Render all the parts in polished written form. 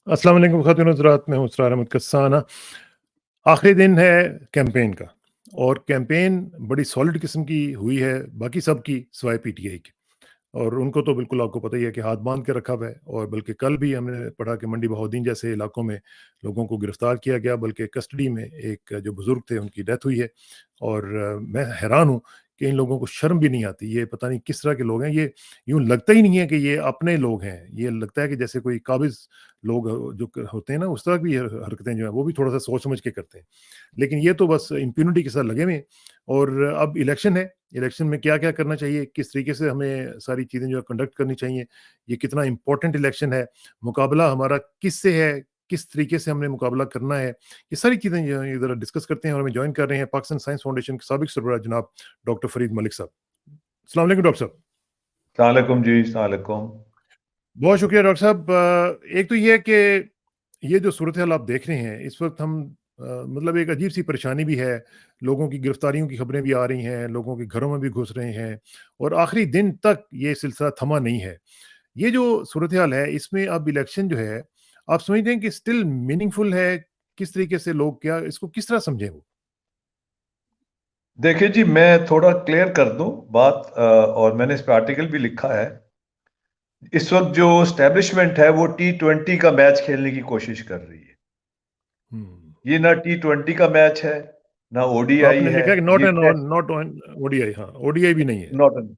अस्सलाम वालेकुम ख़ातिन हज़रात, मैं हूँ इसरार अहमद कस्साना। आखिरी दिन है कैंपेन का और कैंपेन बड़ी सॉलिड किस्म की हुई है, बाकी सब की सिवाय पीटीआई की। और उनको तो बिल्कुल आपको पता ही है कि हाथ बांध के रखा हुआ है। और बल्कि कल भी हमने पढ़ा कि मंडी बहाउद्दीन जैसे इलाकों में लोगों को गिरफ्तार किया गया, बल्कि कस्टडी में एक जो बुजुर्ग थे उनकी डेथ हुई है। और मैं हैरान हूँ कि इन लोगों को शर्म भी नहीं आती। ये पता नहीं किस तरह के लोग हैं। ये यूं लगता ही नहीं है कि ये अपने लोग हैं। ये लगता है कि जैसे कोई काबिज लोग जो होते हैं ना, उस तरह की ये हरकतें जो है वो भी थोड़ा सा सोच समझ के करते हैं। लेकिन ये तो बस इम्प्यूनिटी के साथ लगे हुए हैं। और अब इलेक्शन है, इलेक्शन में क्या-क्या करना चाहिए, किस तरीके से हमें सारी चीज़ें जो है कंडक्ट करनी चाहिए, ये कितना इम्पोर्टेंट इलेक्शन है, मुकाबला हमारा किससे है, किस तरीके से हमने मुकाबला करना है, ये सारी चीज़ें जो हैं ये ज़रा डिस्कस करते हैं। और हमें जॉइन कर रहे हैं पाकिस्तान साइंस फाउंडेशन के साबिक सरबराह जनाब डॉक्टर फरीद मलिक साहब। अस्सलाम वालेकुम डॉक्टर साहब। सलामकुम जी, सलामकुम। बहुत शुक्रिया डॉक्टर साहब। एक तो ये है कि ये जो सूरत-ए-हाल आप देख रहे हैं, इस वक़्त हम मतलब एक अजीब-सी परेशानी भी है। लोगों की गिरफ्तारियों की खबरें भी आ रही हैं, लोगों के घरों में भी घुस रहे हैं और आखिरी दिन तक ये सिलसिला थमा नहीं है। ये जो सूरत-ए-हाल है, इसमें अब इलेक्शन जो है, आप समझते हैं कि स्टिल मीनिंगफुल है? किस तरीके से लोग क्या इसको किस तरह समझें वो? देखिए जी, मैं थोड़ा क्लियर कर दूं बात, और मैंने इस पे आर्टिकल भी लिखा है। इस वक्त जो एस्टेब्लिशमेंट है वो T20 का मैच खेलने की कोशिश कर रही है। हुँ। ये ना T20 का मैच है, ना ओडीआई आपने है। लिखा है कि नॉट ये an test, not on ODI. हाँ, ओडीआई भी नहीं है। नॉट,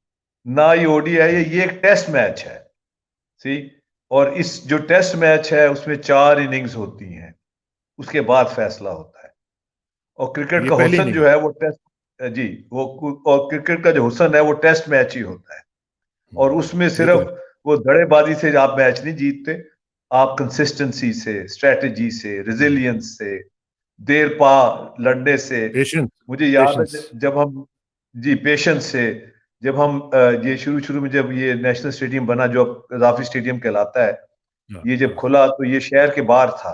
ना ये ओडीआई है, हुँ, ये एक टेस्ट मैच है। सी, और इस जो टेस्ट मैच है उसमें 4 इनिंग्स होती हैं, उसके बाद फैसला होता है। और क्रिकेट ये का पहली हुस्न इनिंग जो है। है वो टेस्ट, जी, वो, और क्रिकेट का जो हुस्न है वो टेस्ट मैच ही होता है। और उसमें ये तो है। सिर्फ वो धड़ेबाजी से आप मैच नहीं जीतते, आप कंसिस्टेंसी से, स्ट्रेटजी से, हुँ, रिजिलियंस से, देर पा लड़ने से। पेशेंस मुझे याद है पेशेंस। जब हम, जी, पेशेंस से, जब हम ये शुरू शुरू में जब ये नेशनल स्टेडियम बना, जो अब कज़ाफ़ी स्टेडियम कहलाता है, हाँ, ये जब हाँ, खुला तो ये शहर के बाहर था।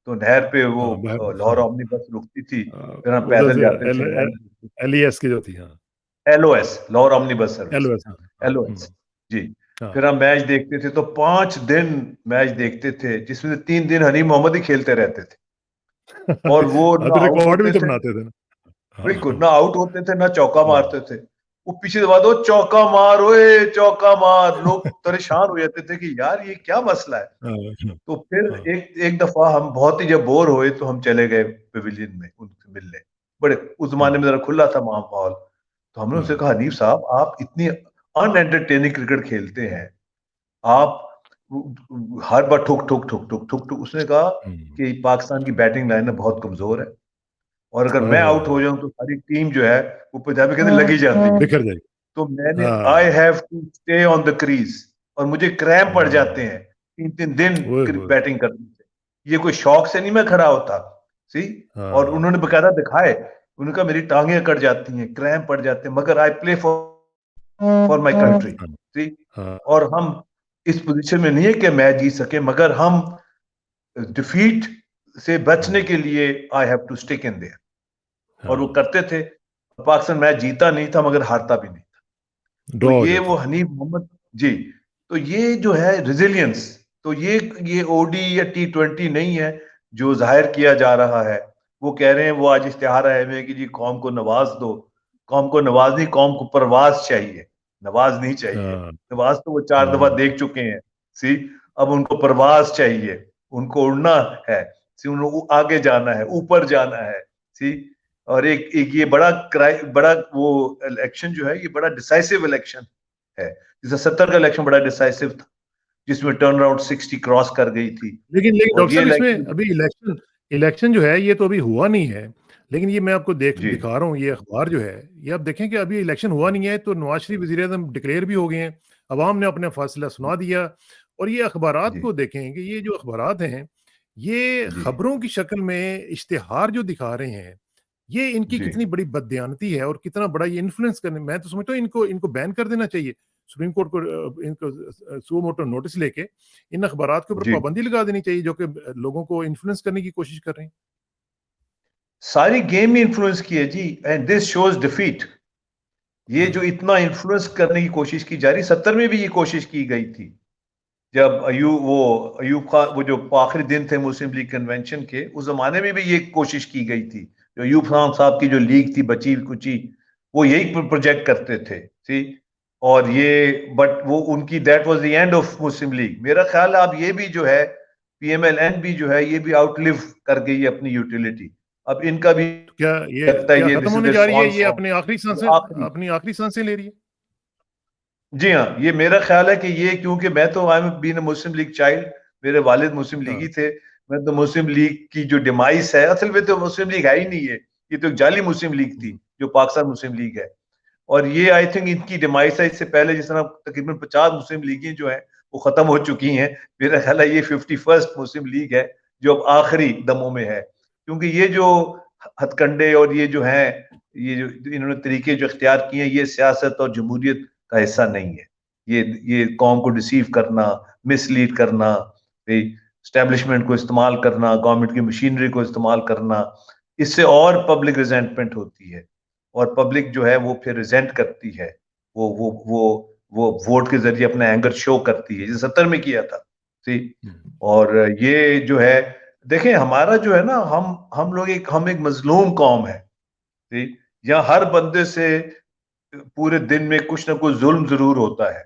तो नहर पे वो हाँ, बाहर लाहौर हाँ, ऑमनी बस रुकती थी, फिर हम उधर पैदल से जाते थे। एलईएस की जो थी, हाँ, LOS, Lahore omni bus service, LOS हाँ, हाँ, एलओएस, जी। हाँ। फिर हम मैच देखते थे तो 5 दिन मैच देखते थे, जिसमें से 3 दिन हनीम मोहम्मद ही खेलते रहते थे। और वो हाँ, ना तो आउट रिकॉर्ड भी होते तो थे, बनाते थे ना। हाँ, बिल्कुल हाँ, ना आउट होते थे ना चौका हुँ, मारते थे। वो पीछे से बात, वो चौका मार, ओए चौका मार, लोग परेशान हो जाते थे कि यार ये क्या मसला है। हाँ, हाँ, तो फिर हाँ, एक एक दफा हम बहुत ही जब बोर हुए तो हम चले गए पेविलियन में उनसे मिलने। बड़े उस जमाने हुँ, में जरा खुला था माहौल। तो हमने उनसे हाँ, कहा, हनीफ साहब आप इतनी अनएंटरटेनिंग क्रिकेट खेलते हैं, आप हर बार ठुक ठुक ठुक ठुक ठुक ठुक। उसने कहा हुँ, कि पाकिस्तान की बैटिंग लाइन है बहुत कमजोर है, और अगर हाय, मैं हाय, आउट हाय! हो जाऊं तो सारी टीम जो है, वो पंजाबी कहते लगी जाती है। बिखर जाएगी। तो मैंने, आई हाँ, have to stay on the crease, और मुझे क्रैम्प पड़ जाते हाँ, हैं 3 3 दिन ओए होए! बैटिंग करने से। ये कोई शौक से नहीं मैं खड़ा होता, सी। और हाँ, उन्होंने बकायदा दिखाए, उनका मेरी टांगें कट जाती हैं, क्रैम्प पड़ जाते हैं, मगर I play for my country, हाँ, सी। हाँ, और हम इस पोजीशन में नहीं है कि मैच जीत सके, मगर हम डिफीट से बचने हुँ, के लिए I have to stick in there. और वो हाँ, करते थे। पाकिस्तान मैच जीता नहीं था मगर हारता भी नहीं। तो ड्रॉ हो ये वो जाता। हनीफ मोहम्मद, जी। तो ये जो है रिजिलियंस, तो ये ओडी या T20 नहीं है जो जाहिर किया जा रहा है। वो कह रहे हैं, वो आज इश्तिहार आए हुए हैं कि जी कौम को नवाज दो। कौम को नवाज नहीं, कौम को परवाज चाहिए, नवाज नहीं चाहिए। हाँ, नवाज तो वो 4 दफा हाँ, देख चुके हैं, सी। अब उनको परवाज चाहिए, उनको उड़ना है, सी। उनको आगे जाना है, ऊपर जाना है, सी। और एक एक ये बड़ा वो इलेक्शन जो है, ये बड़ा डिसाइसिव इलेक्शन है। जैसे 70 का इलेक्शन बड़ा डिसाइसिव था, जिसमें टर्न अराउंड 60 क्रॉस कर गई थी। लेकिन और डॉक्टर ये साहब इसमें इलेक्शन, अभी इलेक्शन इलेक्शन जो है ये तो अभी हुआ नहीं है। लेकिन ये मैं आपको जी, दिखा रहा हूँ ये अखबार जो है, ये आप देखें कि अभी इलेक्शन हुआ नहीं है तो नवाज शरीफ वज़ीर-ए-आज़म डिक्लेयर भी हो गए हैं। अवाम ने अपना फैसला सुना दिया। और ये अखबारात जी, को देखें कि ये जो अखबारात हैं, ये जी, खबरों की शक्ल में इश्तिहार जो दिखा रहे हैं, ये इनकी जी। कितनी बड़ी बददियानती है और कितना बड़ा ये इन्फ्लुएंस करने। मैं तो समझता हूँ इनको इनको बैन कर देना चाहिए। सुप्रीम कोर्ट को इनको सुओ मोटो नोटिस लेके इन अखबारात के ऊपर जी, पाबंदी लगा देनी चाहिए जो कि लोगों को इन्फ्लुएंस करने की कोशिश कर रहे हैं। सारी गेम ही इन्फ्लुएंस की है जी, एंड दिस शोज डिफीट। ये जो हाँ, इतना इन्फ्लुएंस करने की कोशिश की जा रही, 70 में भी ये कोशिश की गई थी। जब अयूब खान, वो जो आखिरी दिन थे मुस्लिम लीग कन्वेंशन के, उस जमाने में भी ये कोशिश की गई थी। जो अयूब खान साहब की जो लीग थी बची कुची, वो यही प्रोजेक्ट करते थे, सी। और ये बट वो उनकी that was the end of Muslim league. मेरा ख्याल है अब ये भी जो है पीएमएलएन भी जो है ये भी आउटलिव कर गई है अपनी यूटिलिटी। अब इनका भी लगता है क्या ये खत्म दिस इज होने द जा रही है? स्वान ये सॉन्ग, आखिरी। अपनी आखिरी सांसें ले रही है। जी हाँ, ये मेरा ख्याल है कि ये, क्योंकि मैं तो I am been a Muslim League child, मेरे वालिद मुस्लिम लीग हाँ। ही थे। मैं तो मुस्लिम लीग की जो डिमाइस है, असल में तो मुस्लिम लीग है ही नहीं है, ये तो एक जाली मुस्लिम लीग थी जो पाकिस्तान मुस्लिम लीग है। और ये आई थिंक इनकी डिमाइस है। इससे पहले जिस तरह तकरीबन 50 मुस्लिम लीगें जो है वो खत्म हो चुकी हैं, मेरा ख्याल है ये 51st मुस्लिम लीग है जो अब आखिरी दमों में है। क्योंकि ये जो हथकंडे और ये जो है, ये जो इन्होंने तरीके जो इख्तियार किए हैं, ये सियासत और जमहूरियत का हिस्सा नहीं है। ये कौम को डिसीव करना, मिसलीड करना, स्टैब्लिशमेंट को इस्तेमाल करना, गवर्नमेंट की मशीनरी को इस्तेमाल करना, इससे और पब्लिक रिजेंटमेंट होती है। और पब्लिक जो है वो फिर रिजेंट करती है, वो वोट के जरिए अपना एंगर शो करती है, जैसे 70 में किया था, सी। और ये जो है, देखें हमारा जो है ना, हम एक मजलूम कौम है, सी। यहाँ हर बंदे से पूरे दिन में कुछ ना कुछ जुल्म जरूर होता है।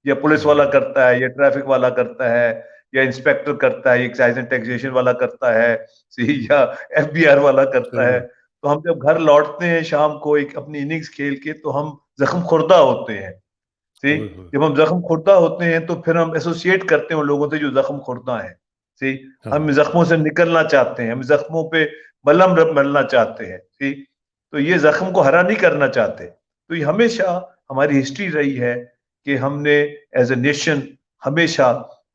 या पुलिस वाला करता है, या ट्रैफिक वाला करता है, या इंस्पेक्टर करता है, एक्साइज एंड टैक्सेशन वाला करता है, सी, या एफबीआर वाला करता सही है। बात। तो हम जब घर लौटते हैं शाम को एक अपनी इनिंग्स खेल के, तो हम जख्म खुर्दा होते हैं, सी। ओए होए। जब हम जख्म खुर्दा होते हैं तो फिर हम एसोसिएट करते हैं उन लोगों से जो जख्म खुर्दा है, सी। हम हाँ। जख्मों से निकलना चाहते हैं, हम जख्मों पे मलहम मलना चाहते हैं, सी। तो ये जख्म को हरा नहीं करना चाहते। तो ये हमेशा हमारी हिस्ट्री रही है कि हमने एज ए नेशन हमेशा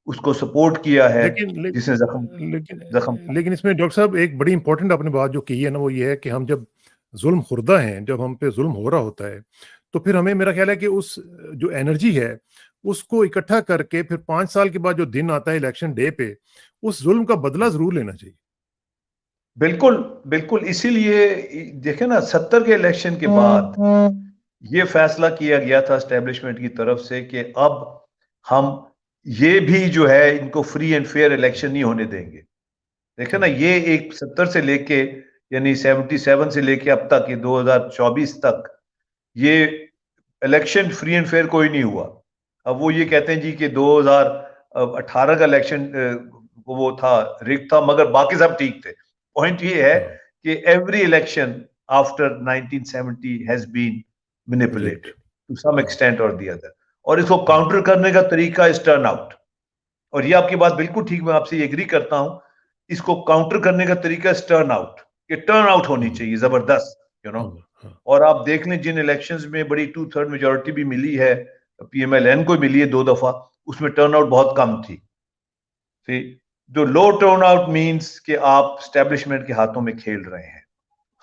उसको सपोर्ट किया है लेकिन ले, जिसने जख्म लेकिन जख्म। लेकिन इसमें डॉक्टर साहब एक बड़ी इंपॉर्टेंट आपने बात जो की है ना, वो ये है कि हम जब जुल्म खुर्दा हैं, जब हम पे जुल्म हो रहा होता है, तो फिर हमें, मेरा ख्याल है कि उस जो एनर्जी है उसको इकट्ठा करके फिर 5 साल के बाद जो दिन आता है इलेक्शन डे पे, उस जुल्म का बदला जरूर लेना चाहिए। बिल्कुल, बिल्कुल। इसीलिए देखे ना, 70 के इलेक्शन के बाद ये फैसला किया गया था एस्टेब्लिशमेंट की तरफ से कि अब हम ये भी जो है इनको फ्री एंड फेयर इलेक्शन नहीं होने देंगे। देखे ना, हाँ। ये एक 70 से लेके, यानी 77 से लेके अब तक, ये 2024 तक ये इलेक्शन फ्री एंड फेयर कोई नहीं हुआ। अब वो ये कहते हैं जी कि 2018 का इलेक्शन वो था, रिग था, मगर बाकी सब ठीक थे। पॉइंट ये है हाँ। कि every election after 1970 has been rigged. Manipulated to some हाँ। एक्सटेंट और दी अदर। और इसको हाँ। काउंटर करने का तरीका इज टर्न आउट। और ये आपकी बात बिल्कुल ठीक, मैं आपसे एग्री करता हूं। इसको काउंटर करने का तरीका इज टर्न आउट, कि टर्न आउट होनी चाहिए जबरदस्त, हाँ। हाँ। और आप देख लें जिन इलेक्शंस में बड़ी 2/3 मेजोरिटी भी मिली है, पीएमएलएन को मिली है 2 दफा, उसमें टर्नआउट बहुत कम थी। जो लो टर्नआउट मींस कि आप स्टैब्लिशमेंट के हाथों में खेल रहे हैं।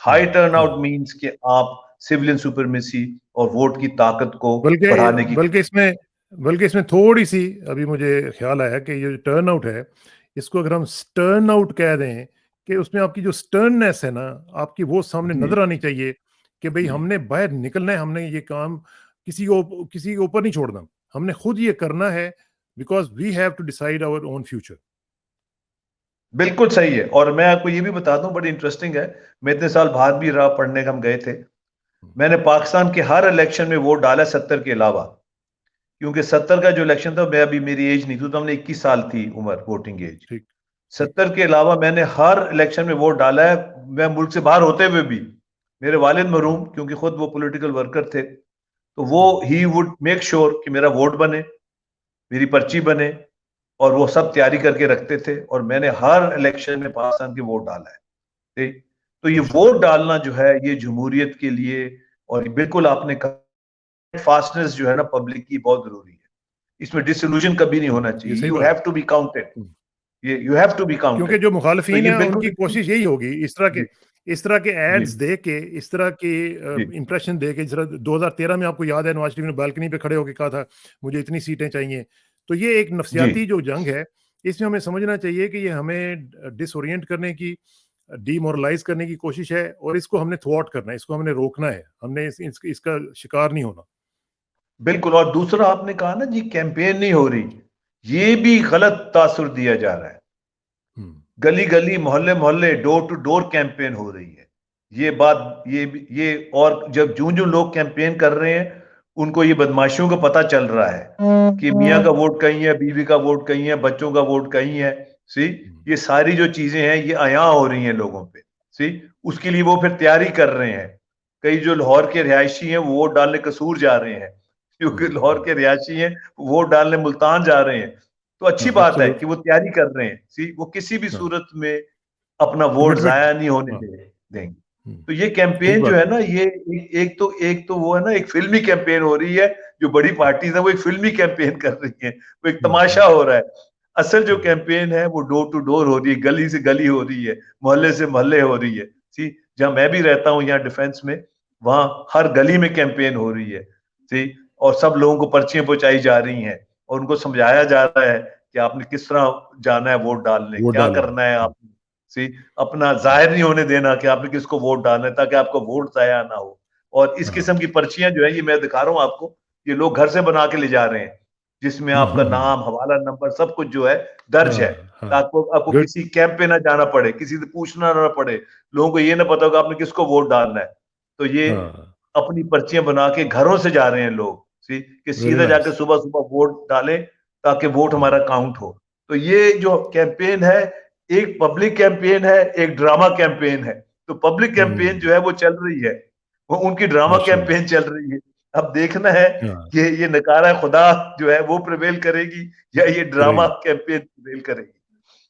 हाई टर्नआउट मींस कि आप सिविलियन सुपरमेसी और वोट की ताकत को बल्कि बढ़ाने की। बल्कि इसमें थोड़ी सी अभी मुझे ख्याल आया कि ये टर्न आउट है, इसको अगर हम स्टर्न आउट कह दें, कि उसमें आपकी जो स्टर्ननेस है ना, आपकी वो सामने जी, नजर आनी चाहिए कि भाई जी, हमने बाहर निकलना है, हमने ये काम किसी के ऊपर नहीं छोड़ना, हमने खुद ये करना है, because we have to decide our own future. बिल्कुल सही है। और मैं आपको ये भी बता दूं, बड़ी इंटरेस्टिंग है। मैं इतने साल बाहर भी रहा, पढ़ने का हम गए थे। मैंने पाकिस्तान के हर इलेक्शन में वोट डाला 70 के अलावा। क्योंकि 70 का जो इलेक्शन था, मैं अभी, मेरी एज नहीं थी तो हमने 21 साल थी उम्र, वोटिंग एज। ठीक। ठीक। 70 के अलावा मैंने हर इलेक्शन में वोट डाला है, मैं मुल्क से बाहर होते हुए भी। मेरे वालिद मरूम, क्योंकि खुद वो पॉलिटिकल वर्कर थे, तो वो ही वुड मेक श्योर कि मेरा वोट बने, मेरी पर्ची बने, और वो सब तैयारी करके रखते थे। और मैंने हर इलेक्शन में पाकिस्तान के वोट डाला है, ठीक। तो ये वोट डालना जो है ये जमहूरियत के लिए, और बिल्कुल आपने कहा, फास्टनेस जो है ना पब्लिक की, बहुत जरूरी है। इसमें डिसइल्यूजन कभी नहीं होना ये चाहिए। सही यू बात हैव टू बी काउंटेड, है। ये यू हैव टू बी क्योंकि काउंटेड। जो तो मुखालफीन ये है बिल्कुल। उनकी कोशिश यही होगी, जी, इस तरह के जी, एड्स दे के, इस तरह के जी, इंप्रेशन दे के, जिस तरह 2013 में आपको याद है नवाज शरीफ ने बालकनी पे खड़े होकर कहा था मुझे इतनी सीटें चाहिए। तो ये एक जी। नफसियाती जो जंग है, इसमें हमें समझना चाहिए कि ये हमें डिसोरिएंट करने की, डीमोरलाइज करने की कोशिश है, और इसको हमने थ्वॉट करना है, इसको हमने रोकना है, हमने इसका शिकार नहीं होना। बिल्कुल। और दूसरा आपने कहा ना जी, कैंपेन नहीं हो रही। ये भी गलत तासुर दिया जा रहा है। गली गली मोहल्ले मोहल्ले डोर टू डोर कैंपेन हो रही है। ये बात ये और जब जूं जूं लोग कैंपेन कर रहे हैं उनको ये बदमाशियों का पता चल रहा है कि मियाँ का वोट कहीं है, बीवी का वोट कहीं है, बच्चों का वोट कहीं है। सी ये सारी जो चीजें हैं ये आया हो रही हैं लोगों पे। सी उसके लिए वो फिर तैयारी कर रहे हैं। कई जो लाहौर के रिहायशी हैं वो वोट डालने कसूर जा रहे हैं, क्योंकि लाहौर के रिहायशी हैं वोट डालने मुल्तान जा रहे हैं। तो अच्छी बात है कि वो तैयारी कर रहे हैं। सी वो किसी भी सूरत में अपना वोट जाया नहीं होने देंगे। तो ये कैंपेन जो है ना ये एक तो वो है ना, एक फिल्मी कैंपेन हो रही है। जो बड़ी पार्टीज है वो एक फिल्मी कैंपेन कर रही है, वो एक तमाशा हो रहा है। असल जो कैंपेन है वो डोर टू डोर हो रही है, गली से गली हो रही है, मोहल्ले से मोहल्ले हो रही है। सी जहां मैं भी रहता हूँ यहाँ डिफेंस में, वहां हर गली में कैंपेन हो रही है। सी और सब लोगों को पर्चियां पहुंचाई जा रही हैं और उनको समझाया जा रहा है कि आपने किस तरह जाना है वोट डालने, क्या करना है आपने। सी अपना जाहिर नहीं होने देना कि आपने किसको वोट डालना है, ताकि आपको वोट जाया ना हो। और इस किस्म की पर्चियां जो है ये मैं दिखा रहा हूं आपको, ये लोग घर से बना के ले जा रहे हैं, जिसमें आपका नाम, हवाला नंबर, सब कुछ जो है दर्ज है, ताकि आपको किसी कैंप पे ना जाना पड़े, किसी से पूछना ना पड़े, लोगों को ये ना पता होगा आपने किसको वोट डालना है। तो ये अपनी पर्चियां बना के घरों से जा रहे हैं लोग, सी कि सीधा जाके सुबह सुबह वोट डालें ताकि वोट हमारा काउंट हो। तो ये जो कैंपेन है एक पब्लिक कैंपेन है, एक ड्रामा कैंपेन है। तो पब्लिक कैंपेन जो है वो चल रही है, वो उनकी ड्रामा कैंपेन चल रही है। अब देखना है कि ये नकारा खुदा जो है वो प्रिवेल करेगी या ये ड्रामा कैंपेन प्रिवेल करेगी।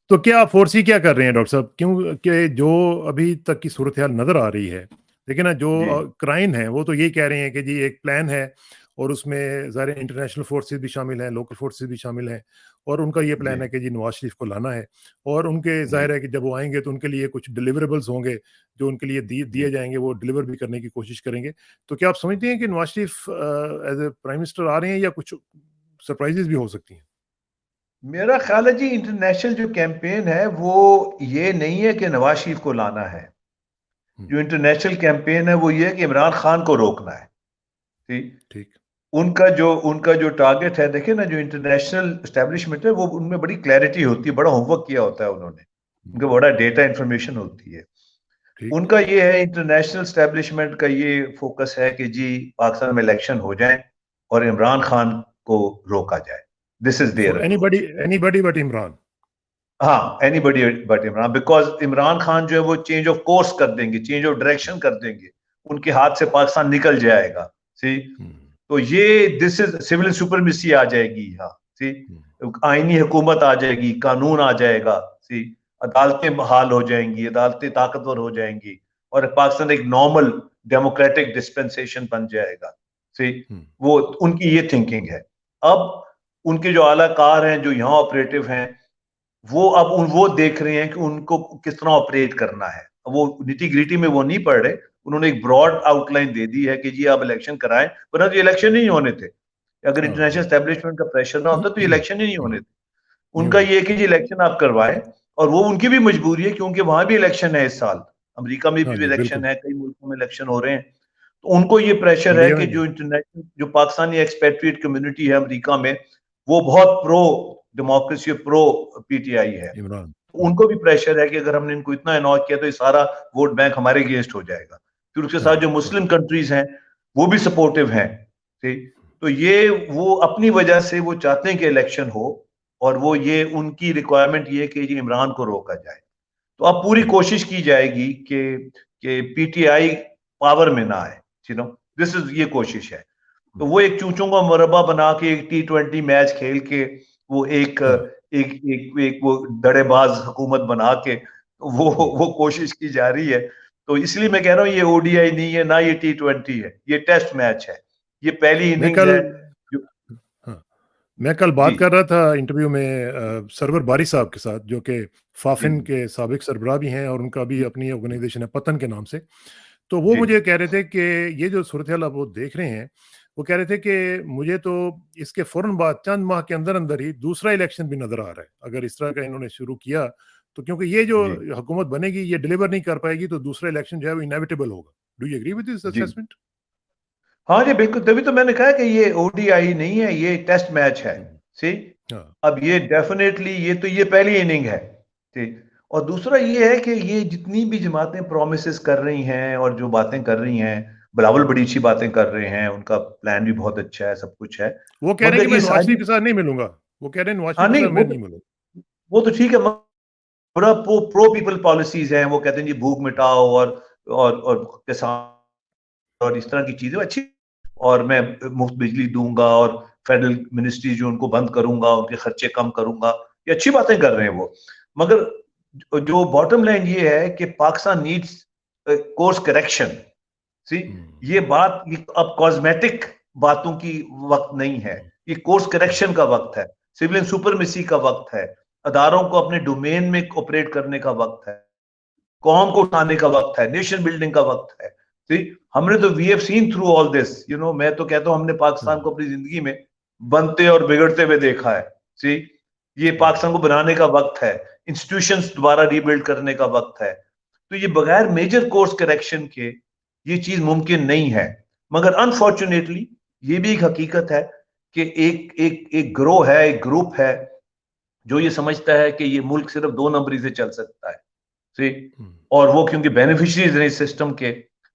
तो क्या आप फोर्सी क्या कर रहे हैं डॉक्टर साहब, क्योंकि जो अभी तक की सूरत हाल नजर आ रही है, लेकिन ना जो क्राइम है वो तो ये कह रहे हैं कि जी एक प्लान है और उसमें सारे इंटरनेशनल फोर्सेस भी शामिल हैं, लोकल फोर्सेस भी शामिल हैं, और उनका ये प्लान है कि जी नवाज शरीफ को लाना है, और उनके जाहिर है कि जब वो आएंगे तो उनके लिए कुछ डिलीवरेबल्स होंगे जो उनके लिए दिए जाएंगे, वो डिलीवर भी करने की कोशिश करेंगे। तो क्या आप समझते हैं कि Nawaz Sharif as a prime minister आ रहे हैं या कुछ सरप्राइजेस भी हो सकती हैं? मेरा ख्याल है जी इंटरनेशनल जो कैंपेन है वो ये नहीं है कि नवाज शरीफ को लाना है। जो इंटरनेशनल कैंपेन है वो ये है कि इमरान खान को रोकना है। ठीक उनका जो टारगेट है, देखे ना, जो इंटरनेशनल एस्टेब्लिशमेंट है वो उनमें बड़ी क्लैरिटी होती है, बड़ा होमवर्क किया होता है उन्होंने, उनका बड़ा डेटा इंफॉर्मेशन होती है। उनका ये है, इंटरनेशनल एस्टेब्लिशमेंट का ये फोकस है कि जी पाकिस्तान में इलेक्शन हो जाए और इमरान खान को रोका जाए। This is there anybody but Imran. हाँ, anybody but Imran, because Imran Khan जो है वो चेंज ऑफ कोर्स कर देंगे, चेंज ऑफ डायरेक्शन कर देंगे, उनके हाथ से पाकिस्तान निकल जाएगा। सी तो ये दिस इज सिविल सुपरमेसी आ जाएगी यहाँ। सी आईनी हुकूमत आ जाएगी, कानून आ जाएगा। सी अदालतें बहाल हो जाएंगी, अदालतें ताकतवर हो जाएंगी और पाकिस्तान एक नॉर्मल डेमोक्रेटिक डिस्पेंसेशन बन जाएगा। सी वो उनकी ये थिंकिंग है। अब उनके जो आलाकार हैं, जो यहाँ ऑपरेटिव हैं, वो देख रहे हैं कि उनको किस तरह ऑपरेट करना है। वो निटी ग्रिटी में वो नहीं पढ़ रहे, उन्होंने एक ब्रॉड आउटलाइन दे दी है कि जी आप इलेक्शन कराएं, वरना तो इलेक्शन नहीं होने थे। अगर इंटरनेशनल एस्टेब्लिशमेंट का प्रेशर ना होता तो इलेक्शन ही नहीं होने थे। उनका ये है कि जी इलेक्शन आप करवाएं, और वो उनकी भी मजबूरी है क्योंकि वहां भी इलेक्शन है इस साल, अमेरिका में भी इलेक्शन है, कई मुल्कों में इलेक्शन हो रहे हैं। तो उनको ये प्रेशर है कि जो इंटरनेशनल जो पाकिस्तानी एक्सपेट्रिएट कम्युनिटी है अमेरिका में, वो बहुत प्रो डेमोक्रेसी, प्रो पीटीआई है। उनको भी प्रेशर है कि अगर हमने इनको इतना इनॉय किया तो ये सारा वोट बैंक हमारे अगेंस्ट हो जाएगा। फिर उसके साथ जो मुस्लिम कंट्रीज हैं वो भी सपोर्टिव हैं। तो ये वो अपनी वजह से वो चाहते हैं कि इलेक्शन हो, और वो ये उनकी रिक्वायरमेंट ये कि इमरान को रोका जाए। तो अब पूरी कोशिश की जाएगी कि पीटीआई पावर में ना आए, दिस इज ये कोशिश है। तो वो एक चूचों का मुरब्बा बना के एक T20 मैच खेल के वो एक वो दड़ेबाज हुकूमत बना के वो कोशिश की जा रही है। तो इसलिए मैं कह रहा हूँ ये ओडीआई नहीं है ना, ये T20 है, ये टेस्ट मैच है, ये पहली इनिंग्स है। मैं कल बात कर रहा था इंटरव्यू में सरवर बारी साहब के साथ, जो कि फाफिन के साबिक सरबराह भी हैं और उनका भी अपनी ऑर्गेनाइजेशन है पतन के नाम से। तो वो मुझे कह रहे थे कि ये जो सूरत हाल आप वो देख रहे हैं, वो कह रहे थे कि मुझे तो इसके फौरन बाद चंद माह के अंदर अंदर ही दूसरा इलेक्शन भी नजर आ रहा है अगर इस तरह का इन्होंने शुरू किया तो, क्योंकि ये जो हुकूमत बनेगी ये डिलीवर नहीं कर पाएगी तो दूसरा इलेक्शन जो है वो इनएविटेबल होगा। Do you agree with this assessment? हाँ जी बिल्कुल, तभी तो मैंने कहा कि ये ओडीआई नहीं है, ये टेस्ट मैच है। सी हाँ। अब ये डेफिनेटली ये पहली इनिंग है, ठीक। और दूसरा ये है कि ये जितनी भी जमातें प्रोमिसेस कर रही हैं और जो बातें कर रही हैं, बिलावल बड़ी अच्छी बातें कर रहे हैं, उनका प्लान भी बहुत अच्छा है, सब कुछ है, वो कह रहे हैं मगर कि मैं ये नवाज शरीफ सारी, के साथ नहीं मिलूंगा। वो कह रहे हैं नवाज हाँ शरीफ के नहीं, साथ मैं नहीं मिलूंगा। वो तो ठीक है, पूरा प्रो पीपल पॉलिसीज हैं, वो कहते हैं जी भूख मिटाओ और किसान और इस तरह की चीजें अच्छी, और मैं मुफ्त बिजली दूंगा और फेडरल मिनिस्ट्री जो उनको बंद करूंगा, उनके खर्चे कम करूंगा, ये अच्छी बातें कर रहे हैं वो। मगर जो बॉटम लाइन ये है कि पाकिस्तान नीड्स कोर्स करेक्शन। सी, ये बात ये अब कॉस्मेटिक बातों की वक्त नहीं है, ये कोर्स करेक्शन का वक्त है, सिविलियन सुपरमेसी का वक्त है, अदारों को अपने डोमेन में ऑपरेट करने का वक्त है, कौम को उठाने का वक्त है, नेशन बिल्डिंग का वक्त है। सी, हमने तो we have seen through all this, मैं तो कहता हूं हमने पाकिस्तान को अपनी जिंदगी में बनते और बिगड़ते हुए देखा है। सी, ये पाकिस्तान को बनाने का वक्त है, इंस्टीट्यूशंस दोबारा रीबिल्ड करने का वक्त है। तो ये बगैर मेजर कोर्स करेक्शन के ये चीज मुमकिन नहीं है। मगर अनफॉर्चुनेटली ये भी एक हकीकत है कि एक एक एक ग्रोह है, एक ग्रुप है जो ये समझता है कि ये मुल्क सिर्फ दो नंबरी से चल सकता है। सी, और वो क्योंकि बेनिफिशरीज हैं इस सिस्टम के,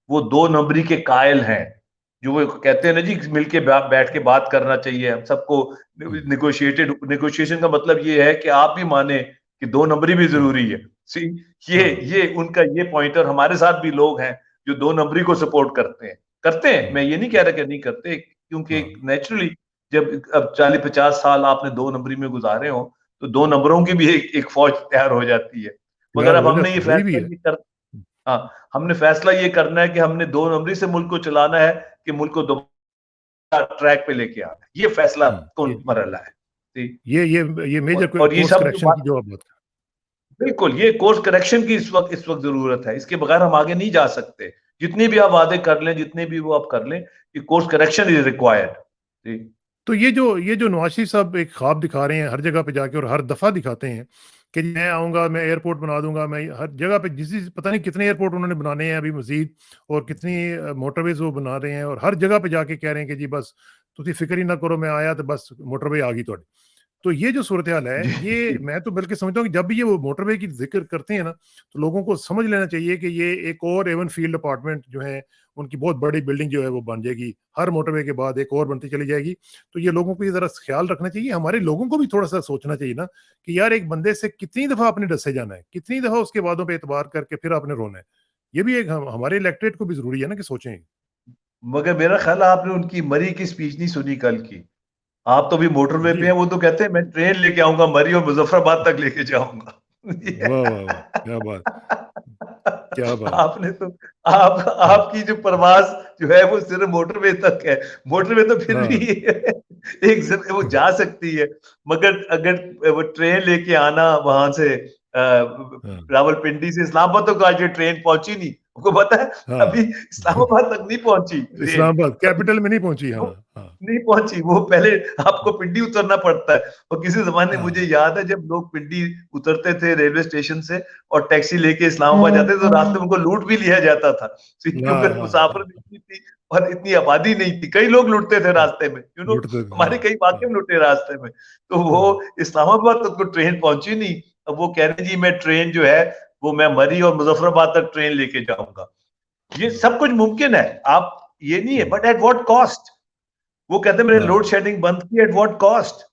वो दो नंबरी के कायल हैं, जो वो कहते हैं ना जी मिलके बैठ के बात करना चाहिए हम सबको, नेगोशिएशन का मतलब ये है कि आप भी माने कि दो नंबरी भी जरूरी है। सी, ये उनका ये पॉइंटर, हमारे साथ भी लोग हैं जो दो नंबरी को सपोर्ट करते हैं, मैं ये नहीं कह रहा कि नहीं करते, क्योंकि नेचुरली जब अब 40-50 साल आपने दो नंबरी में गुजारे हो तो दो नंबरों की भी एक फौज तैयार हो जाती है। मगर तैयार अब हो हमने जाती ये हुई भी फैसला है। ये कर हाँ, हमने फैसला ये करना है कि हमने दो नंबरी से मुल्क को चलाना है कि मुल्क को दोबारा ट्रैक पे लेके आना है, ये फैसला कौन मरला है। ठीक। ये मेजर और ये कोर्स सब जो करेक्शन की बात, जो आप बात बिल्कुल ये कोर्स करेक्शन की इस वक्त जरूरत है, इसके बगैर हम आगे नहीं जा सकते। जितने भी आप वादे कर लें, जितने भी वो आप कर लें, ये कोर्स करेक्शन इज रिक्वायर्ड। तो ये जो नवाज शरीफ साहब एक ख्वाब दिखा रहे हैं हर जगह पे जाके और हर दफा दिखाते हैं कि मैं आऊंगा, मैं एयरपोर्ट बना दूंगा, मैं हर जगह पे पता नहीं कितने एयरपोर्ट उन्होंने बनाने हैं अभी मजीद, और कितनी मोटरवेज वो बना रहे हैं, और हर जगह पे जाके कह रहे हैं कि जी बस तुसी फिक्र ही ना करो, मैं आया तो बस मोटरवे आ गई थोड़ी। तो ये जो सूरत हाल है, जी ये जी मैं तो बल्कि समझता हूँ कि जब भी ये वो मोटरवे की जिक्र करते हैं ना, तो लोगों को समझ लेना चाहिए कि ये एक और एवन फील्ड अपार्टमेंट जो है, उनकी बहुत बड़ी बिल्डिंग जो है वो बन जाएगी, हर मोटरवे के बाद एक और बनती चली जाएगी। तो ये लोगों को ये जरा ख्याल रखना चाहिए, हमारे लोगों को भी थोड़ा सा सोचना चाहिए ना कि यार एक बंदे से कितनी दफा आपने डसे जाना है, कितनी दफा उसके वादों पे एतबार करके फिर आपने रोना है। ये भी एक हमारे इलेक्टेड को भी जरूरी है ना कि सोचें। मगर मेरा ख्याल है आपने उनकी मरी की स्पीच नहीं सुनी कल की। आप तो अभी मोटरवे पे जी, हैं, वो तो कहते हैं मैं ट्रेन लेके आऊंगा मरी और मुजफ्फराबाद तक लेके जाऊंगा। वाह वाह वाह, क्या बात, क्या बात। आपने तो आपकी जो प्रवास जो है वो सिर्फ मोटरवे तक है। मोटरवे तो फिर भी हाँ वो जा सकती है, मगर अगर वो ट्रेन लेके आना वहां से हाँ रावलपिंडी से इस्लामाबाद तक, आज ये ट्रेन पहुंची नहीं, आपको पता है, हाँ। अभी इस्लामाबाद तक नहीं पहुंची ट्रेन इस्लामाबाद अभी, कैपिटल में नहीं पहुंची। हाँ वो हाँ नहीं पहुंची, वो पहले आपको पिंडी उतरना पड़ता है। और किसी जमाने मुझे हाँ याद है जब लोग पिंडी उतरते थे रेलवे स्टेशन से और टैक्सी लेके इस्लामाबाद जाते थे, तो रास्ते में उनको लूट भी लिया जाता था, हाँ क्योंकि हाँ मुसाफिर हाँ, इतनी थी और इतनी आबादी नहीं थी, कई लोग लुटते थे रास्ते में, लूटते थे। हाँ हमारे कई वाक्य हाँ में लुटे रास्ते में। तो वो हाँ इस्लामाबाद तक तो ट्रेन पहुंची नहीं। अब वो कह रहे जी मैं ट्रेन जो है वो मैं मरी और मुजफ्फराबाद तक ट्रेन लेके जाऊंगा। ये सब कुछ मुमकिन है, आप ये नहीं है, बट एट व्हाट कॉस्ट। वो कहते हैं मैंने लोड हाँ शेडिंग बंद की, एट व्हाट कॉस्ट।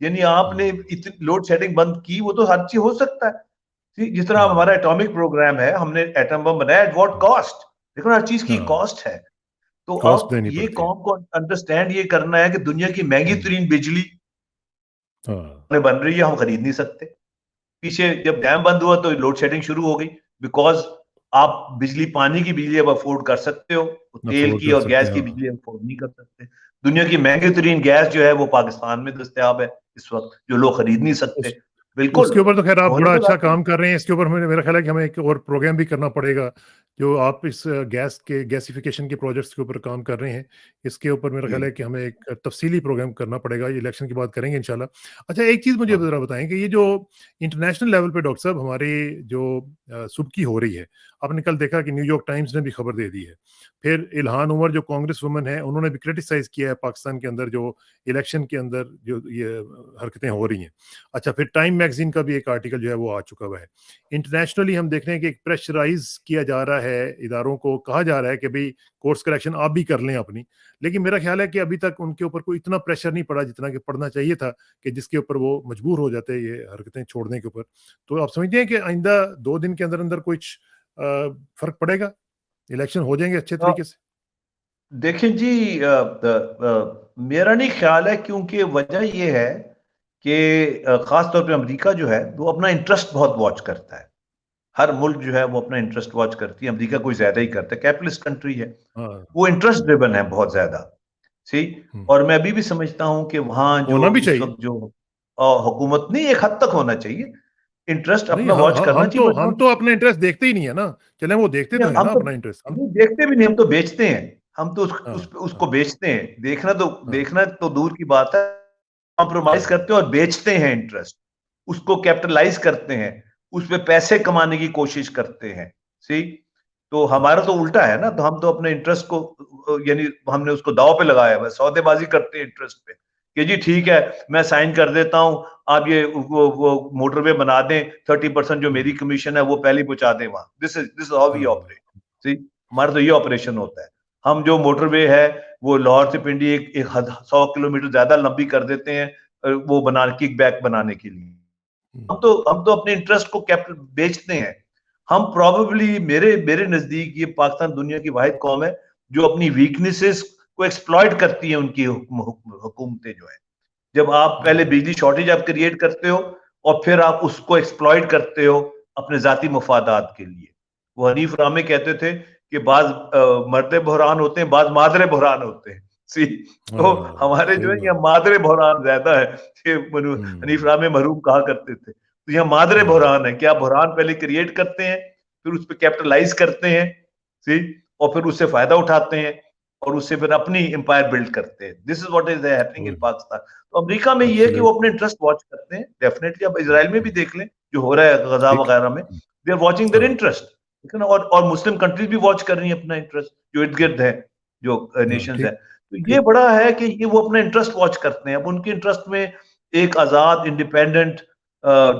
यानी आपने इतनी लोड शेडिंग बंद की, वो तो हर चीज हो सकता है। जिस तरह हमारा हाँ एटॉमिक प्रोग्राम है, हमने एटम बम बनाया, एट व्हाट कॉस्ट। देखो हर चीज की हाँ, कॉस्ट है। तो कॉस्ट अब देनी ये पड़ती है। कौम को अंडरस्टैंड ये करना है कि दुनिया की महंगी तरीन बिजली हाँ बन रही है, हम खरीद नहीं सकते। पीछे जब डैम बंद हुआ तो लोड शेडिंग शुरू हो गई, बिकॉज आप पानी की बिजली अब अफोर्ड कर सकते हो, तेल अफोर्ड की कर और सकते गैस हैं। की हाँ, बिजली अफोर्ड नहीं कर सकते। दुनिया की महंगी तरीन गैस जो है वो पाकिस्तान में दस्तयाब है इस वक्त, जो लोग खरीद नहीं सकते। बिल्कुल, उसके ऊपर तो खैर आप होने बड़ा तो अच्छा लाते काम कर रहे हैं। इसके ऊपर मेरा ख्याल है कि हमें एक और प्रोग्राम भी करना पड़ेगा। जो आप इस गैसिफिकेशन के प्रोजेक्ट्स के ऊपर काम कर रहे हैं, इसके ऊपर मेरा जी। ख्याल है कि हमें एक तफसीली प्रोग्राम करना पड़ेगा। ये इलेक्शन के बाद करेंगे इंशाल्लाह। अच्छा, एक चीज़ मुझे हाँ ज़रा बताएं कि ये जो इंटरनेशनल लेवल पे डॉक्टर साहब हमारी जो सुबकी हो रही है, आपने कल देखा कि न्यूयॉर्क टाइम्स ने भी खबर दे दी है। फिर इल्हान उमर जो कांग्रेस वुमन है, उन्होंने भी क्रिटिसाइज किया है पाकिस्तान के अंदर जो इलेक्शन के अंदर जो ये हरकतें हो रही हैं। अच्छा, फिर टाइम मैगजीन का भी एक आर्टिकल जो है वो आ चुका हुआ है। इंटरनेशनली हम देख रहे हैं कि एक प्रेशराइज किया जा रहा है, इदारों को कहा जा रहा है कि भाई कोर्स करेक्शन आप भी कर लें अपनी, लेकिन मेरा ख्याल है कि अभी तक उनके ऊपर कोई इतना प्रेशर नहीं पड़ा जितना कि पड़ना चाहिए था, कि जिसके ऊपर वो मजबूर हो जाते हैं ये हरकतें छोड़ने के ऊपर। तो आप समझते हैं कि आइंदा 2 दिन के अंदर अंदर कुछ फर्क पड़ेगा, इलेक्शन हो जाएंगे अच्छे तरीके से? देखिए जी, मेरा नहीं ख्याल है, क्योंकि वजह यह है कि खास तौर पे अमेरिका जो है वो अपना इंटरेस्ट बहुत वॉच करता है। हर मुल्क जो है वो अपना इंटरेस्ट वॉच करती है, अमेरिका कोई ज्यादा ही करता है, कैपिटलिस्ट कंट्री है, हाँ। वो इंटरेस्ट ड्रिवन है बहुत ज्यादा। सी, हम्म, और मैं अभी भी समझता हूं कि वहां जो होना भी इस चाहिए। वक्त जो हुकूमत नहीं, एक हद तक होना चाहिए, इंटरेस्ट नहीं, अपना वॉच करना हम चाहिए, तो बट हम तो अपना इंटरेस्ट देखते ही नहीं है ना। चले वो देखते तो है हम ना तो अपना इंटरेस्ट हम। नहीं देखते भी नहीं, हम तो बेचते हैं। हम तो हाँ, उसको हाँ, बेचते हैं। हाँ, देखना तो दूर की बात है, कॉम्प्रोमाइज हाँ, करते हैं और बेचते हैं इंटरेस्ट, उसको कैपिटलाइज करते हैं, उस पे पैसे कमाने की कोशिश करते हैं। सी, तो हाँ, हमारा तो उल्टा है ना, तो हम तो अपने इंटरेस्ट को, यानी हमने उसको दांव पे लगाया हुआ है, सौदेबाजी करते हैं इंटरेस्ट पे, कि जी ठीक है, मैं साइन कर देता हूं, आप ये वो मोटरवे बना दें, 30% जो मेरी हम्म, कमीशन है वो पहले ही पहुंचा दें वहां। दिस इज हाउ वी हाँ, ऑपरेट। सी, हमारा तो ये ऑपरेशन होता है। हम जो मोटरवे है वो लाहौर से पिंडी एक 100 किलोमीटर ज्यादा लंबी कर देते हैं, वो बना किक बैक बनाने के लिए। हम्म, हम तो अपने इंटरेस्ट को कैपिटल बेचते हैं। हम प्रोबेबली, मेरे मेरे नजदीक ये पाकिस्तान दुनिया की वाहिद कौम है जो अपनी वीकनेसेस को एक्सप्लॉइट करती है, उनकी हुकूमतें जो है। जब आप पहले हाँ, बिजली शॉर्टेज आप क्रिएट करते हो और फिर आप उसको एक्सप्लॉइट करते हो अपने जाती मफादात के लिए। वो हनीफ रामे कहते थे कि बाज मर्दे बहरान होते हैं, बाज मादरे बहरान होते हैं। सी, तो हाँ, हमारे जो सही है बात। यहाँ मादरे बहरान ज्यादा है। ये हनीफ हम्म, रामे मरहूम कहा करते थे। तो यहाँ मादरे हम्म, बहरान है कि आप बहरान पहले क्रिएट करते हैं, फिर उस पर कैपिटलाइज करते हैं। सी, और फिर उससे फायदा उठाते हैं और उससे फिर अपनी एम्पायर बिल्ड करते हैं। This is what is happening in Pakistan. तो अमेरिका में ये है कि वो अपने एब्सोल्युटली। इंटरेस्ट वॉच करते हैं डेफिनेटली। अब इसराइल में भी देख लें जो हो रहा है गजा ठीक। वगैरह में, दे आर वॉचिंग देयर हाँ, इंटरेस्ट, ठीक है ना। और मुस्लिम कंट्रीज भी वॉच कर रही है अपना इंटरेस्ट, जो इर्द गिर्द है, जो हाँ, नेशंस है। ठीक, तो ये ठीक। बड़ा है कि ये वो अपना इंटरेस्ट वॉच करते हैं। अब उनके इंटरेस्ट में एक आजाद, इंडिपेंडेंट,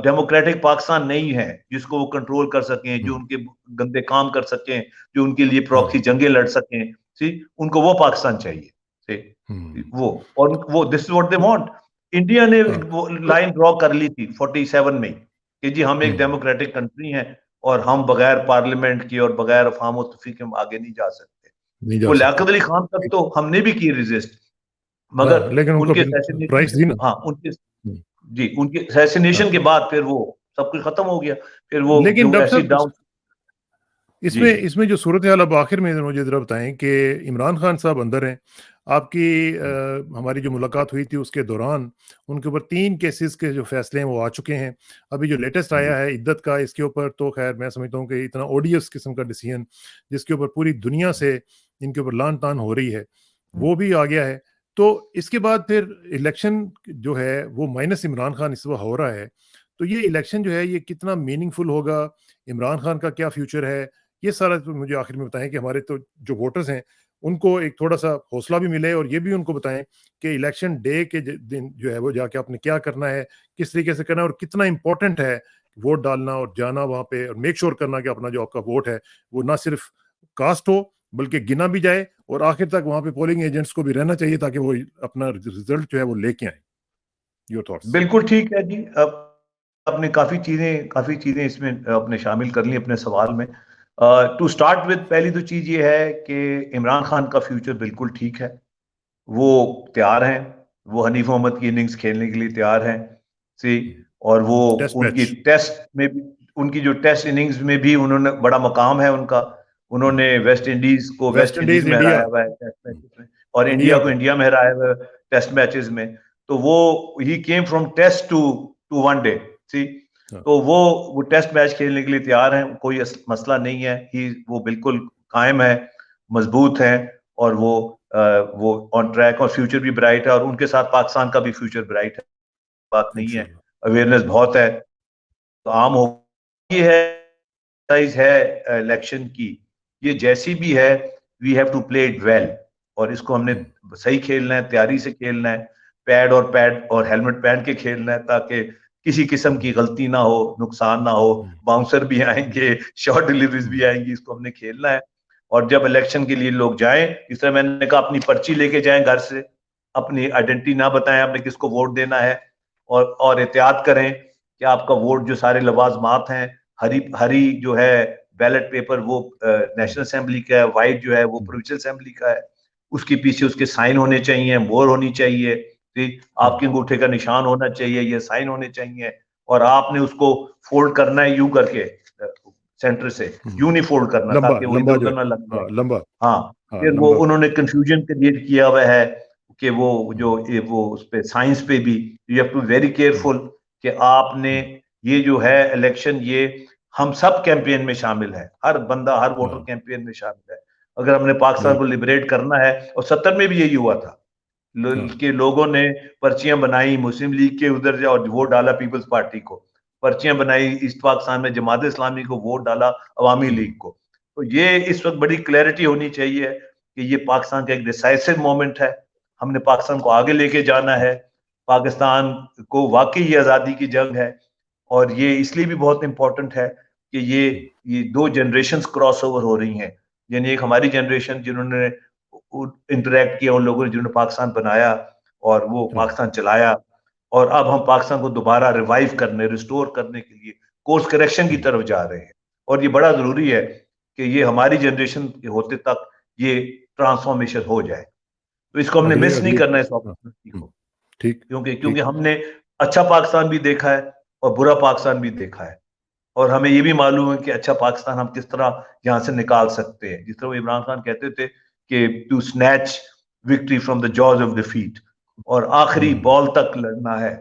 डेमोक्रेटिक पाकिस्तान नहीं है जिसको वो कंट्रोल कर सकें, जो हम्म, उनके गंदे काम कर सकें, जो उनके लिए प्रॉक्सी हम्म, जंगें लड़ सकें। सी, उनको वो पाकिस्तान चाहिए। सी, हम्म। वो, और वो दिस इज व्हाट दे तो वांट। इंडिया ने हाँ, वो तो लाइन ड्रॉ कर ली थी 47 में कि जी हम एक हम्म, डेमोक्रेटिक कंट्री हैं और हम बगैर पार्लियामेंट की और बगैर अफ़ाम और तौफीक के हम आगे नहीं जा सकते। नहीं जा वो सकते। लियाकत अली खान तक ठीक। तो हमने भी की रेजिस्ट, मगर हाँ, लेकिन उनको उनके फिर असैसिनेशन, प्राइस दी ना। हाँ उनके, हम्म, जी उनके असैसिनेशन के हाँ। बाद फिर वो सब कुछ खत्म हो गया। फिर वो लेकिन जो डॉक्टर ऐसी साहब, डाउन। जी इसमें जी इसमें जो सूरत हाल, अब आखिर में मुझे ज़रा बताएं कि इमरान खान साहब अंदर हैं। आपकी हमारी जो मुलाकात हुई थी उसके दौरान उनके ऊपर 3 केसेस के जो फैसले हैं वो आ चुके हैं। अभी जो लेटेस्ट जी आया है इद्दत का, इसके ऊपर तो खैर मैं समझता हूँ कि इतना ओडियस किस्म का डिसीजन जिसके ऊपर पूरी दुनिया से इनके ऊपर लान तान हो रही है, वो भी आ गया है। तो इसके बाद फिर इलेक्शन जो है वो माइनस इमरान खान इस वक्त हो रहा है। तो ये इलेक्शन जो है ये कितना मीनिंगफुल होगा, इमरान खान का क्या फ्यूचर है, ये सारा तो मुझे आखिर में बताएं कि हमारे तो जो वोटर्स हैं उनको एक थोड़ा-सा हौसला भी मिले, और ये भी उनको बताएं कि इलेक्शन डे के दिन जो है वो जाके आपने क्या करना है, किस तरीके से करना है, और कितना इंपॉर्टेंट है वोट डालना और जाना वहाँ पे और मेक श्योर करना कि अपना जो आपका वोट है वो ना सिर्फ कास्ट हो बल्कि गिना भी जाए, और आखिर तक वहाँ पे पोलिंग एजेंट्स को भी रहना चाहिए ताकि वो अपना रिजल्ट जो है वो लेके आए। Your thoughts? बिल्कुल ठीक है जी। अब आपने काफी चीजें इसमें अपने शामिल कर ली अपने सवाल में। टू स्टार्ट विद, पहली तो चीज ये है कि इमरान खान का फ्यूचर बिल्कुल ठीक है। वो तैयार हैं, वो हनीफ मोहम्मद की इनिंग्स खेलने के लिए तैयार हैं। सी, और वो टेस्ट उनकी मैच। टेस्ट में भी, उनकी जो टेस्ट इनिंग्स में भी उन्होंने बड़ा मकाम है उनका। उन्होंने वेस्ट इंडीज को वेस्ट वेस्ट इंडीज इंडीज में इंडिया। हराया हुआ है टेस्ट मैचेस में, और इंडिया इंडिया को को। इंडिया में हराया हुआ है टेस्ट मैचेस में। तो वो, he came from test to to one day. See, हाँ, तो वो टेस्ट मैच खेलने के लिए तैयार हैं, कोई मसला नहीं है। ही, वो बिल्कुल कायम है, मजबूत है, और वो ऑन ट्रैक, और फ्यूचर भी ब्राइट है, और उनके साथ पाकिस्तान का भी फ्यूचर ब्राइट है, बात नहीं है। इंशाल्लाह। अवेयरनेस बहुत है, तो आम हो, ये है एक्सरसाइज है इलेक्शन की, ये जैसी भी है, we have to play it well, और इसको हमने सही खेलना है, तैयारी से खेलना है, पैड और हेलमेट पहन के खेलना है, ताकि किसी किस्म की गलती ना हो, नुकसान ना हो, बाउंसर भी आएंगे, शॉर्ट डिलीवरीज भी आएंगी, इसको हमने खेलना है। और जब इलेक्शन के लिए लोग जाएं, इस तरह मैंने कहा, अपनी पर्ची लेके जाएं घर से, अपनी आइडेंटिटी ना बताएं आपने किसको वोट देना है, और एहतियात करें कि आपका वोट जो सारे लवाजमात हैं, हरी जो है बैलेट पेपर वो नेशनल असेंबली का है, व्हाइट जो है वो प्रोविंशियल असेंबली का है, उसके पीछे उसके साइन होने चाहिए, मोहर होनी चाहिए, आपके अंगूठे का निशान होना चाहिए, ये साइन होने चाहिए, और आपने उसको फोल्ड करना है यूं करके सेंटर से, यूं नहीं फोल्ड करना ताकि वो इधर उधर ना लग जाए। लंबा। हाँ, फिर वो उन्होंने कंफ्यूजन क्रिएट किया हुआ है कि वो उस पे साइंस पे भी you have to very careful कि आपने ये जो है इलेक्शन, ये हम सब कैंपेन में शामिल है, हर बंदा हर वोटर कैंपेन में शामिल है। अगर हमने पाकिस्तान को लिबरेट करना है, और 70 में भी यही हुआ था कि लोगों ने पर्चियां बनाई, मुस्लिम लीग के उधर और वोट डाला पीपल्स पार्टी को, पर्चियां बनाई ईस्ट पाकिस्तान में जमात इस्लामी को, वोट डाला अवामी लीग को। तो ये इस वक्त बड़ी क्लैरिटी होनी चाहिए कि ये पाकिस्तान का एक डिसाइसिव मोमेंट है, हमने पाकिस्तान को आगे लेके जाना है, पाकिस्तान को वाकई ये आज़ादी की जंग है। और ये इसलिए भी बहुत इंपॉर्टेंट है कि ये दो जनरेशंस क्रॉस ओवर हो रही हैं, यानी एक हमारी जनरेशन जिन्होंने इंटरेक्ट किया उन लोगों ने जिन्होंने पाकिस्तान बनाया और वो पाकिस्तान चलाया, और अब हम पाकिस्तान को दोबारा रिवाइव करने, रिस्टोर करने के लिए कोर्स करेक्शन की तरफ जा रहे हैं। और ये बड़ा जरूरी है कि ये हमारी जनरेशन के होते तक ये ट्रांसफॉर्मेशन हो जाए, तो इसको हमने मिस नहीं करना है इस अपॉर्चुनिटी को, ठीक, क्योंकि हमने अच्छा पाकिस्तान भी देखा है और बुरा पाकिस्तान भी देखा है, और हमें ये भी मालूम है कि अच्छा पाकिस्तान हम किस तरह यहाँ से निकाल सकते हैं। जिस तरह इमरान खान कहते थे कि to snatch victory from the jaws of defeat, और आखिरी बॉल तक लड़ना है।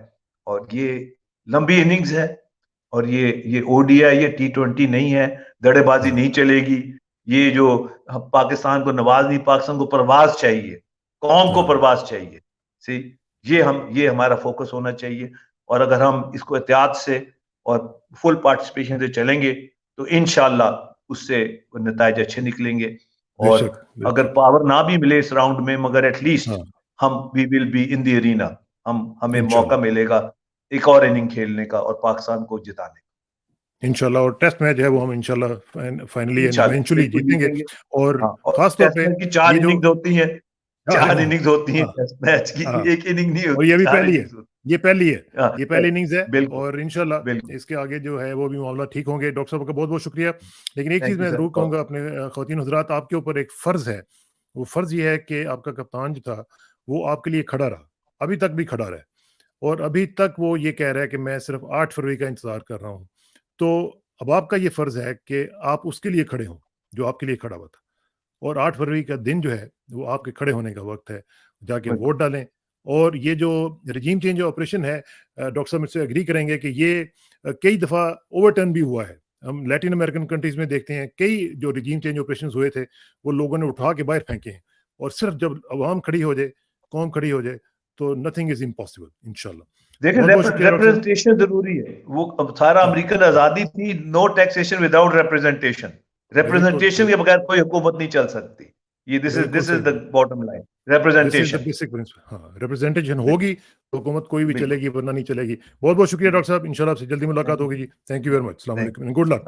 और ये लंबी इनिंग्स है, और ये ओडीआई, ये T20 नहीं है, दड़ेबाजी नहीं चलेगी। ये जो पाकिस्तान को नवाज नहीं, पाकिस्तान को परवाज चाहिए, कौम को परवाज चाहिए। सी ये हमारा फोकस होना चाहिए, और अगर हम इसको एहतियात से और फुल पार्टिसिपेशन से चलेंगे तो इंशाल्लाह उससे नतीजे अच्छे निकलेंगे। और अगर पावर ना भी मिले इस राउंड में, मगर एटलीस्ट हम we will be in the arena, हमें मौका मिलेगा एक और इनिंग खेलने का और पाकिस्तान को जिताने का इंशाल्लाह। और टेस्ट मैच है वो हम इंशाल्लाह फाइनली इवेंचुअली जीतेंगे। और खास तौर पे की 4 इनिंग्स होती हैं, 4 इनिंग्स होती हैं टेस्ट मैच की, एक इनिंग नहीं होती। और ये भी पहली है, ये पहली इनिंग्स है, और इंशाल्लाह इसके आगे जो है वो भी मामला ठीक होंगे। डॉक्टर साहब का बहुत बहुत शुक्रिया। लेकिन एक चीज मैं जरूर कहूंगा अपने ख्वातीन हजरात, आपके ऊपर एक फर्ज है। वो फर्ज ये है कि आपका कप्तान जो था वो आपके लिए खड़ा रहा, अभी तक भी खड़ा रहा, और अभी तक वो ये कह रहा है कि मैं सिर्फ 8 फरवरी का इंतजार कर रहा हूँ। तो अब आपका ये फर्ज है कि आप उसके लिए खड़े हों जो आपके लिए खड़ा हुआ था, और 8 फरवरी का दिन जो है वो आपके खड़े होने का वक्त है, जाके वोट डालें। और ये जो रिजीम चेंज ऑपरेशन है, डॉक्टर साहब मुझसे एग्री करेंगे कि ये कई दफ़ा ओवरटर्न भी हुआ है। हम लैटिन अमेरिकन कंट्रीज में देखते हैं कई जो रिजीम चेंज ऑपरेशन हुए थे वो लोगों ने उठा के बाहर फेंके हैं, और सिर्फ जब अवाम खड़ी हो जाए, कौम खड़ी हो जाए, तो नथिंग इज इम्पॉसिबल इंशाल्लाह। देखिए रिप्रेजेंटेशन जरूरी है। वो सारा अमेरिकन आजादी थी, no taxation without representation, representation के बगैर कोई हुकूमत नहीं चल सकती। ये this is the bottom line, representation, basic principle. हाँ, रिप्रेजेंटेशन होगी तो हुकूमत कोई भी चलेगी, वरना नहीं चलेगी। बहुत बहुत शुक्रिया डॉक्टर साहब, इंशाल्लाह आपसे जल्दी मुलाकात होगी जी। थैंक यू वेरी मच, अस्सलाम वालेकुम, गुड लक।